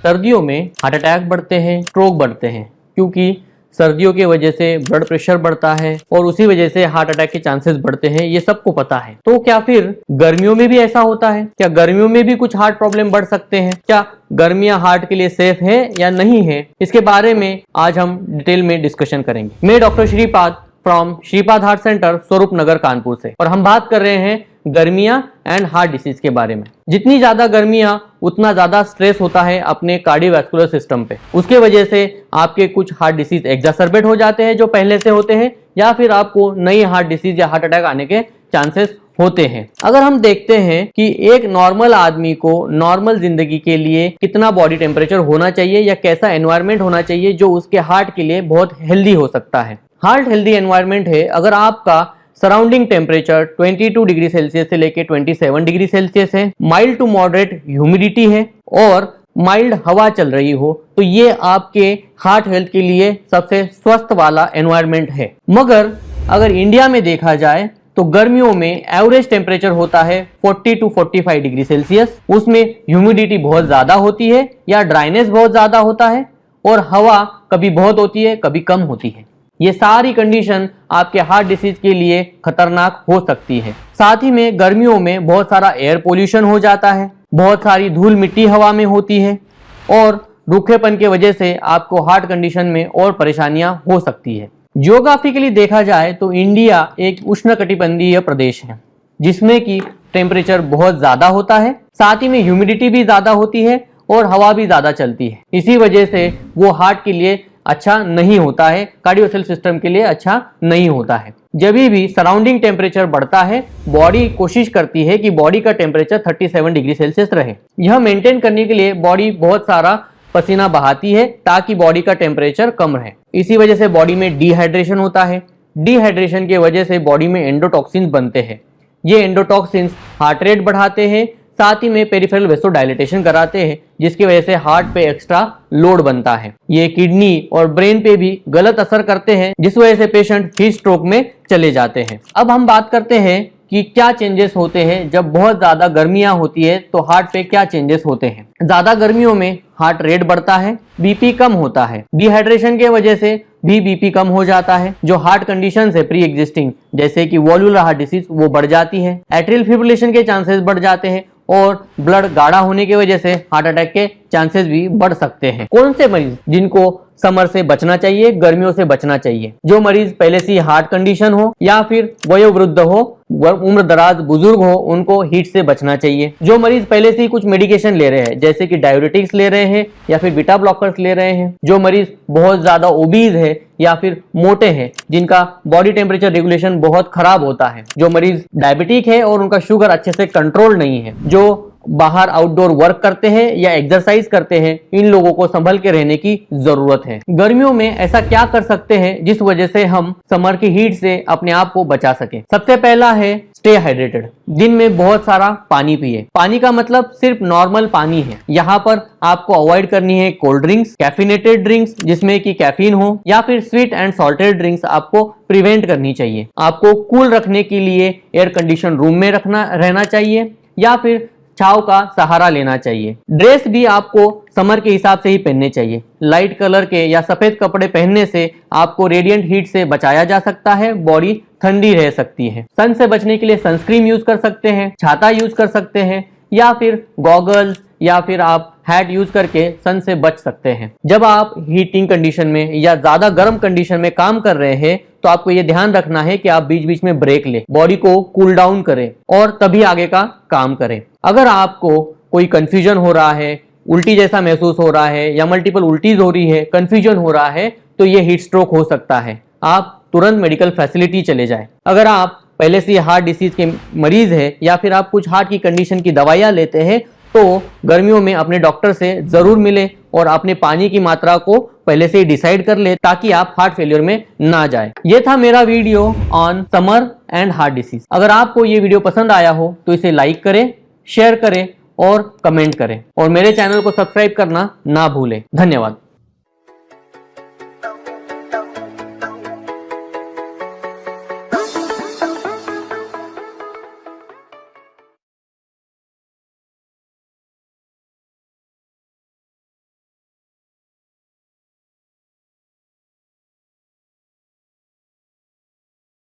सर्दियों में heart attack बढ़ते हैं, स्ट्रोक बढ़ते हैं, क्योंकि सर्दियों की वजह से ब्लड प्रेशर बढ़ता है और उसी वजह से हार्ट अटैक के चांसेस बढ़ते हैं। ये सबको पता है। तो क्या फिर गर्मियों में भी ऐसा होता है? क्या गर्मियों में भी कुछ हार्ट प्रॉब्लम बढ़ सकते हैं? क्या गर्मियां हार्ट के लिए सेफ है या नहीं है? इसके बारे में आज हम डिटेल में डिस्कशन करेंगे। मैं doctor Shripad from Shripad heart centre, स्वरूप नगर, कानपुर से, और हम बात कर रहे हैं गर्मियां एंड हार्ट डिसीज के बारे में। जितनी ज्यादा गर्मियां उतना ज्यादा स्ट्रेस होता है अपने कार्डियोवैस्कुलर सिस्टम पे। उसके वजह से आपके कुछ हार्ट डिसीज एग्जासर्बेट हो जाते हैं जो पहले से होते हैं, या फिर आपको नई हार्ट डिसीज या हार्ट अटैक आने के चांसेस होते हैं। अगर हम देखते हैं कि एक नॉर्मल आदमी को नॉर्मल जिंदगी के लिए कितना बॉडी टेम्परेचर होना चाहिए या कैसा एनवायरनमेंट होना चाहिए जो उसके हार्ट के लिए बहुत हेल्दी हो सकता है। हार्ट हेल्दी एनवायरनमेंट है अगर आपका सराउंडिंग टेम्परेचर 22 डिग्री सेल्सियस से लेके 27 डिग्री सेल्सियस है, माइल्ड टू मॉडरेट ह्यूमिडिटी है और माइल्ड हवा चल रही हो, तो ये आपके हार्ट हेल्थ के लिए सबसे स्वस्थ वाला एनवायरनमेंट है। मगर अगर इंडिया में देखा जाए तो गर्मियों में एवरेज टेम्परेचर होता है 40 टू 45 डिग्री सेल्सियस। उसमें ह्यूमिडिटी बहुत ज्यादा होती है या ड्राइनेस बहुत ज्यादा होता है और हवा कभी बहुत होती है कभी कम होती है। ये सारी कंडीशन आपके हार्ट डिसीज के लिए खतरनाक हो सकती है। साथ ही में गर्मियों में बहुत सारा एयर पोल्यूशन हो जाता है, बहुत सारी धूल मिट्टी हवा में होती है और रूखेपन के वजह से आपको हार्ट कंडीशन में और परेशानियां हो सकती है। जियोग्राफिकली देखा जाए तो इंडिया एक उष्णकटिबंधीय प्रदेश है जिसमें कि टेम्परेचर बहुत ज्यादा होता है, साथ ही में ह्यूमिडिटी भी ज्यादा होती है और हवा भी ज्यादा चलती है। इसी वजह से वो हार्ट के लिए अच्छा नहीं होता है, कार्डियोवैस्कुलर सिस्टम के लिए अच्छा नहीं होता है। जब भी सराउंडिंग टेम्परेचर बढ़ता है, बॉडी कोशिश करती है कि बॉडी का टेम्परेचर 37 डिग्री सेल्सियस रहे। यह मेंटेन करने के लिए बॉडी बहुत सारा पसीना बहाती है ताकि बॉडी का टेम्परेचर कम रहे। इसी वजह से बॉडी में डिहाइड्रेशन होता है। डिहाइड्रेशन की वजह से बॉडी में एंडोटॉक्सिन्स बनते हैं। ये एंडोटॉक्सिन्स हार्ट रेट बढ़ाते हैं, साथ ही में पेरिफेरल वेसोडाइलेटेशन कराते हैं, जिसकी वजह से हार्ट पे एक्स्ट्रा लोड बनता है। ये किडनी और ब्रेन पे भी गलत असर करते हैं, जिस वजह से पेशेंट हीट स्ट्रोक में चले जाते हैं। अब हम बात करते हैं कि क्या चेंजेस होते हैं जब बहुत ज्यादा गर्मियां होती है तो हार्ट पे क्या चेंजेस होते हैं। ज्यादा गर्मियों में हार्ट रेट बढ़ता है, बीपी कम होता है, डिहाइड्रेशन के वजह से भी बीपी कम हो जाता है। जो हार्ट कंडीशन है प्री एग्जिस्टिंग जैसे कि वॉल्वुलर हार्ट डिसीज वो बढ़ जाती है। एट्रियल फिब्रिलेशन के चांसेस बढ़ जाते हैं और ब्लड गाढ़ा होने की वजह से हार्ट अटैक के चांसेस भी बढ़ सकते हैं। कौन से मरीज जिनको समर से बचना चाहिए, गर्मियों से बचना चाहिए? जो मरीज पहले से हार्ट कंडीशन हो या फिर वयोवृद्ध हो, उम्र दराज बुजुर्ग हो, उनको हीट से बचना चाहिए। जो मरीज पहले से ही कुछ मेडिकेशन ले रहे हैं जैसे कि डायबिटिक्स ले रहे हैं या फिर बीटा ब्लॉकर्स ले रहे हैं, जो मरीज बहुत ज्यादा ओबीज है या फिर मोटे हैं जिनका बॉडी टेम्परेचर रेगुलेशन बहुत खराब होता है, जो मरीज डायबिटिक है और उनका शुगर अच्छे से कंट्रोल नहीं है, जो बाहर आउटडोर वर्क करते हैं या एक्सरसाइज करते हैं, इन लोगों को संभल के रहने की जरूरत है। गर्मियों में ऐसा क्या कर सकते हैं जिस वजह से हम समर की हीट से अपने आप को बचा सके? सबसे पहला है स्टे हाइड्रेटेड। दिन में बहुत सारा पानी पिए। पानी का मतलब सिर्फ नॉर्मल पानी है। यहाँ पर आपको अवॉइड करनी है कोल्ड ड्रिंक्स, कैफिनेटेड ड्रिंक्स जिसमें कि कैफीन हो, या फिर स्वीट एंड सॉल्टेड ड्रिंक्स आपको प्रिवेंट करनी चाहिए। आपको कूल रखने के लिए एयर कंडीशन रूम में रहना चाहिए या फिर छाव का सहारा लेना चाहिए। ड्रेस भी आपको समर के हिसाब से ही पहनने चाहिए। लाइट कलर के या सफेद कपड़े पहनने से आपको रेडिएंट हीट से बचाया जा सकता है, बॉडी ठंडी रह सकती है। सन से बचने के लिए सनस्क्रीन यूज कर सकते हैं, छाता यूज कर सकते हैं या फिर गॉगल्स या फिर आप हैट यूज करके सन से बच सकते हैं। जब आप हीटिंग कंडीशन में या ज्यादा गर्म कंडीशन में काम कर रहे हैं तो आपको ये ध्यान रखना है कि आप बीच बीच में ब्रेक लें, बॉडी को कूल डाउन करें और तभी आगे का काम करें। अगर आपको कोई कंफ्यूजन हो रहा है, उल्टी जैसा महसूस हो रहा है या मल्टीपल उल्टीज हो रही है, कंफ्यूजन हो रहा है, तो ये हीट स्ट्रोक हो सकता है। आप तुरंत मेडिकल फैसिलिटी चले जाएं। अगर आप पहले से हार्ट डिसीज के मरीज है या फिर आप कुछ हार्ट की कंडीशन की दवाइयां लेते हैं तो गर्मियों में अपने डॉक्टर से जरूर मिले और अपने पानी की मात्रा को पहले से ही डिसाइड कर ले ताकि आप हार्ट फेलियर में ना जाए। ये था मेरा video on summer and heart disease. अगर आपको ये वीडियो पसंद आया हो तो इसे लाइक करें, शेयर करें और कमेंट करें और मेरे चैनल को सब्सक्राइब करना ना भूलें। धन्यवाद।